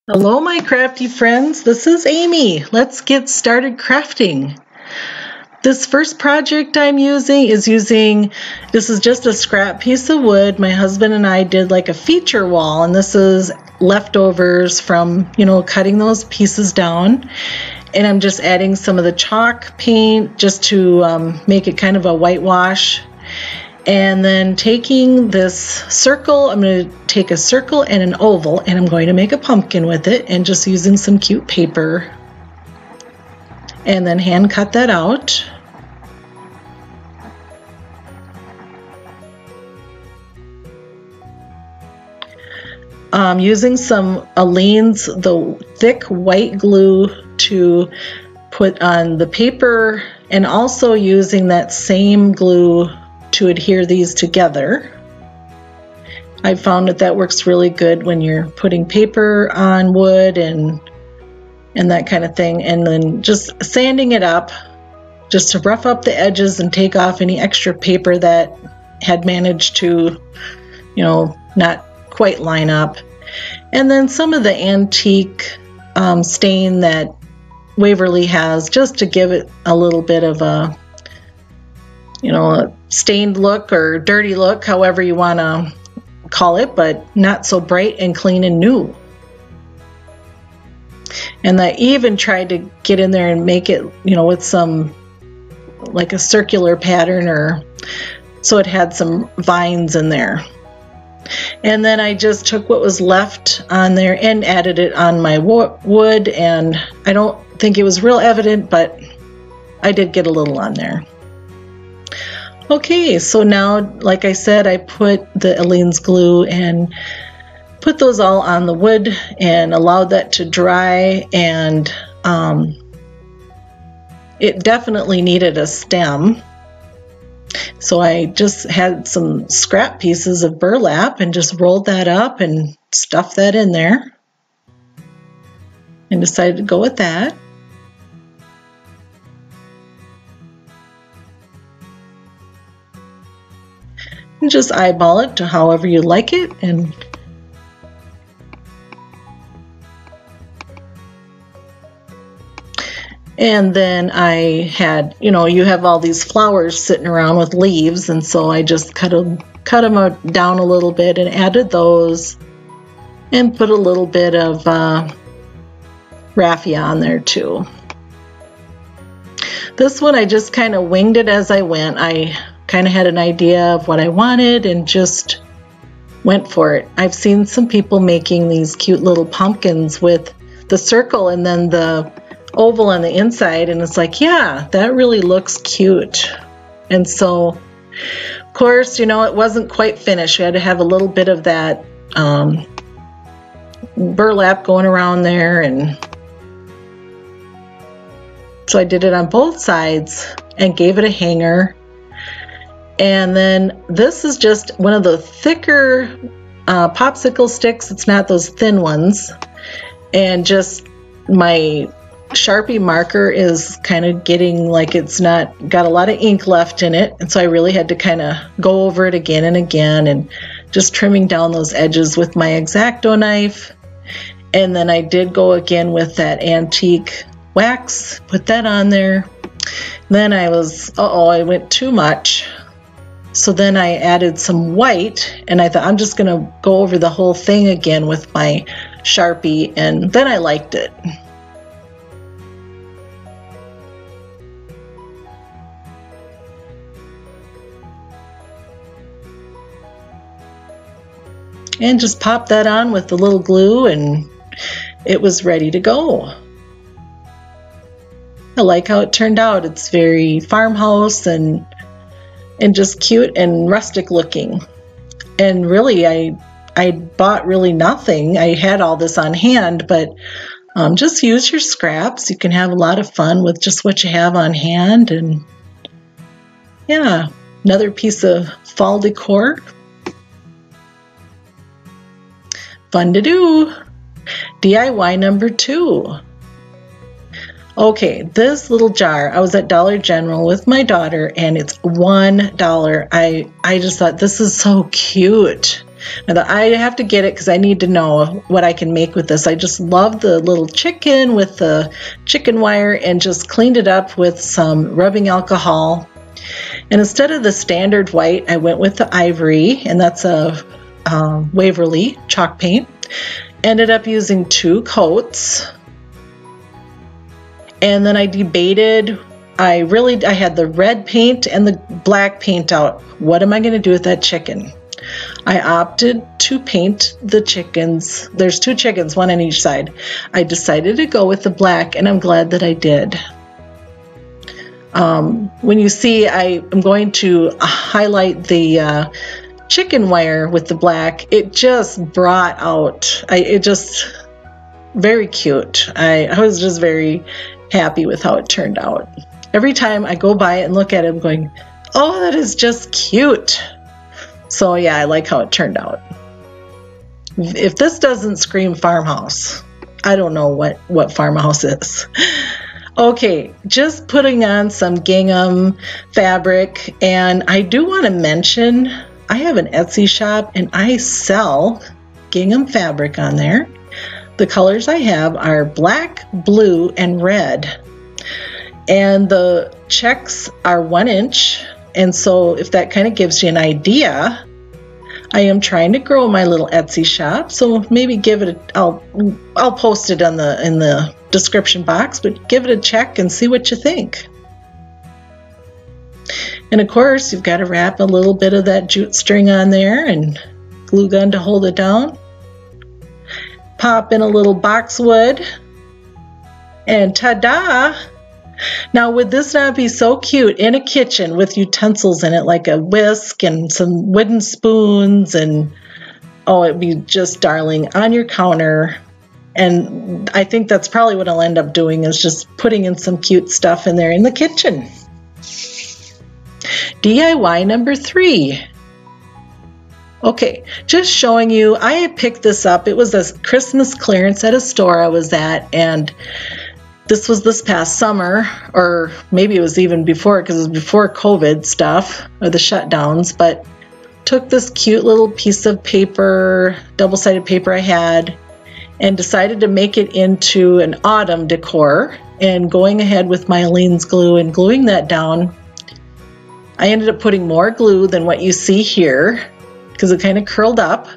Hello, my crafty friends. This is Amy. Let's get started crafting. This first project I'm using is this is just a scrap piece of wood. My husband and I did like a feature wall, and this is leftovers from, cutting those pieces down. And I'm just adding some of the chalk paint just to make it kind of a whitewash. And then taking this circle, I'm going to take a circle and an oval, and I'm going to make a pumpkin with it, and just using some cute paper. And then hand cut that out. Using some Aleene's, the thick white glue to put on the paper, and also using that same glue to adhere these together. I found that works really good when you're putting paper on wood and that kind of thing, and then just sanding it up just to rough up the edges and take off any extra paper that had managed to, not quite line up. And then some of the antique stain that Waverly has, just to give it a little bit of a stained look or dirty look, however you want to call it, but not so bright and clean and new. And I even tried to get in there and make it, with some, like a circular pattern, or so it had some vines in there. And then I just took what was left on there and added it on my wood, and I don't think it was real evident, but I did get a little on there. Okay, so now, like I said, I put the Aleene's glue and put those all on the wood and allowed that to dry, and it definitely needed a stem. So I just had some scrap pieces of burlap and just rolled that up and stuffed that in there and decided to go with that. And just eyeball it to however you like it, and then I had, you have all these flowers sitting around with leaves, and so I just cut them down a little bit and added those, and put a little bit of raffia on there too. This one I just kind of winged it as I went. I kind of had an idea of what I wanted and just went for it. I've seen some people making these cute little pumpkins with the circle and then the oval on the inside, and it's like, yeah, that really looks cute. And so, of course, it wasn't quite finished. We had to have a little bit of that burlap going around there, and so I did it on both sides and gave it a hanger. And then this is just one of the thicker popsicle sticks. It's not those thin ones. And just my Sharpie marker is kind of getting like it's not got a lot of ink left in it. And so I really had to kind of go over it again and again, and just trimming down those edges with my X-Acto knife. And then I did go again with that antique wax, put that on there. Then I went too much. So then I added some white, and I thought I'm just going to go over the whole thing again with my Sharpie, and then I liked it. And just pop that on with the little glue, and it was ready to go. I like how it turned out. It's very farmhouse and just cute and rustic looking. And really, I bought really nothing. I had all this on hand, but just use your scraps. You can have a lot of fun with just what you have on hand. And yeah, another piece of fall decor. Fun to do. DIY number 2. Okay, this little jar, I was at Dollar General with my daughter, and it's $1. I just thought, this is so cute. And I have to get it because I need to know what I can make with this. I just love the little chicken with the chicken wire, and just cleaned it up with some rubbing alcohol. And instead of the standard white, I went with the ivory, and that's a Waverly chalk paint. Ended up using 2 coats. And then I debated. I had the red paint and the black paint out. What am I going to do with that chicken? I opted to paint the chickens. There's 2 chickens, 1 on each side. I decided to go with the black, and I'm glad that I did. When you see, I am going to highlight the chicken wire with the black. It just brought out, very cute. I was just very happy with how it turned out. Every time I go by it and look at it, I'm going, oh, that is just cute. So yeah, I like how it turned out. If this doesn't scream farmhouse, I don't know what farmhouse is. Okay, just putting on some gingham fabric, and I do want to mention I have an Etsy shop and I sell gingham fabric on there. The colors I have are black, blue, and red. And the checks are 1 inch. And so if that kind of gives you an idea, I am trying to grow my little Etsy shop. So maybe give it I'll post it in the description box, but give it a check and see what you think. And of course, you've got to wrap a little bit of that jute string on there and glue gun to hold it down. Pop in a little boxwood, and ta-da! Now, would this not be so cute in a kitchen with utensils in it, like a whisk and some wooden spoons, and oh, it'd be just darling on your counter. And I think that's probably what I'll end up doing, is just putting in some cute stuff in there in the kitchen. DIY number 3. Okay, just showing you, I had picked this up. It was a Christmas clearance at a store I was at, and this was this past summer, or maybe it was even before, because it was before COVID stuff, or the shutdowns, but took this cute little piece of paper, double-sided paper I had, and decided to make it into an autumn decor, and going ahead with my Aleene's glue and gluing that down. I ended up putting more glue than what you see here, because it kind of curled up,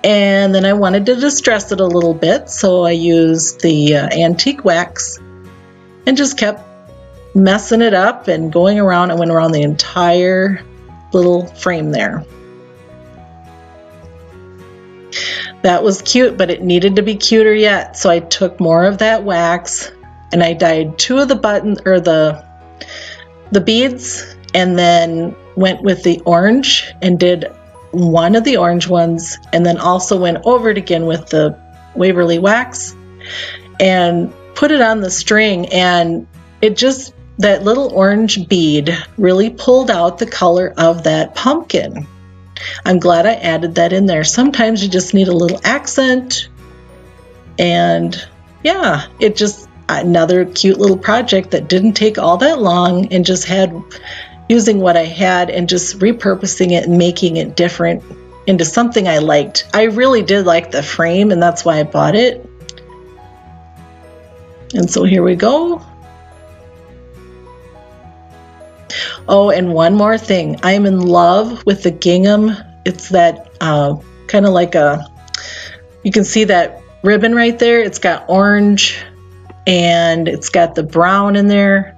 and then I wanted to distress it a little bit, so I used the antique wax and just kept messing it up and going around. I went around the entire little frame there. That was cute, but it needed to be cuter yet, so I took more of that wax and I dyed 2 of the buttons, or the beads, and then went with the orange and did 1 of the orange ones, and then also went over it again with the Waverly wax and put it on the string, and it just, that little orange bead really pulled out the color of that pumpkin. I'm glad I added that in there. Sometimes you just need a little accent, and yeah, it just, another cute little project that didn't take all that long, and just had, using what I had and just repurposing it and making it different into something I liked. I really did like the frame, and that's why I bought it. And so here we go. Oh, and one more thing. I'm in love with the gingham. It's that kind of like a, you can see that ribbon right there. It's got orange and it's got the brown in there.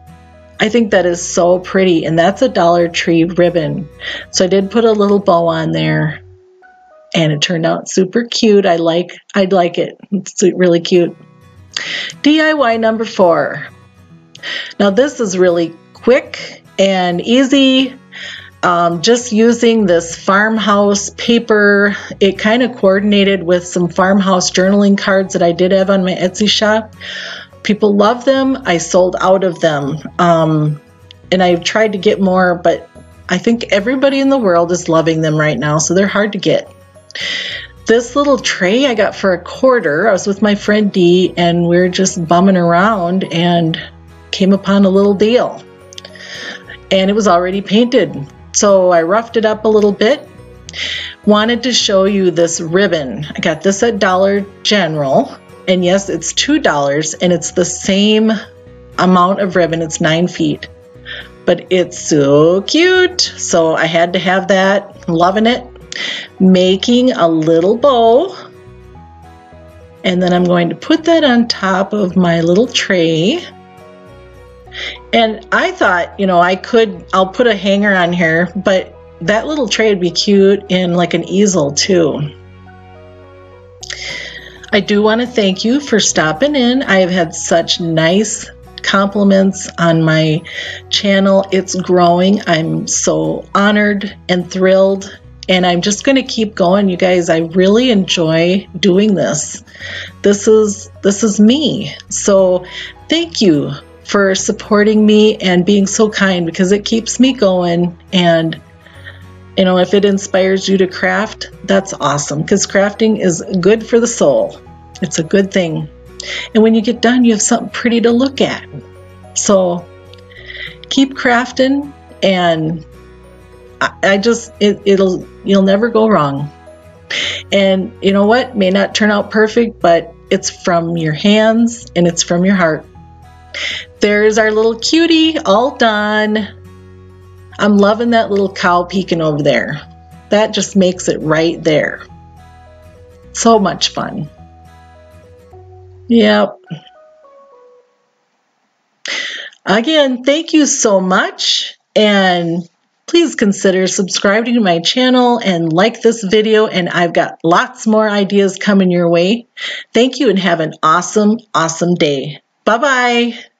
I think that is so pretty, and that's a Dollar Tree ribbon. So I did put a little bow on there, and it turned out super cute. I'd like it. It's really cute. DIY number 4. Now this is really quick and easy. Just using this Farmhouse paper. It kind of coordinated with some Farmhouse journaling cards that I did have on my Etsy shop. People love them. I sold out of them. And I've tried to get more, but I think everybody in the world is loving them right now, so they're hard to get. This little tray I got for $1. I was with my friend Dee, and we were just bumming around and came upon a little deal. And it was already painted. So I roughed it up a little bit Wanted to show you this ribbon. I got this at Dollar General, and yes, it's $2, and it's the same amount of ribbon. It's 9 feet, but it's so cute. So I had to have that. Loving it. Making a little bow, and then I'm going to put that on top of my little tray. And I thought, you know, I'll put a hanger on here, but that little tray would be cute in like an easel too. I do want to thank you for stopping in. I have had such nice compliments on my channel. It's growing. I'm so honored and thrilled, and I'm just going to keep going, you guys. I really enjoy doing this. This is me. So thank you for supporting me and being so kind, because it keeps me going. And you know, if it inspires you to craft, that's awesome, because crafting is good for the soul. It's a good thing. And when you get done, you have something pretty to look at. So keep crafting, and you'll never go wrong. And you know what? May not turn out perfect, but it's from your hands and it's from your heart. There's our little cutie all done. I'm loving that little cow peeking over there. That just makes it right there. So much fun. Yep. Again, thank you so much, and please consider subscribing to my channel and like this video, and I've got lots more ideas coming your way. Thank you, and have an awesome, awesome day. Bye-bye.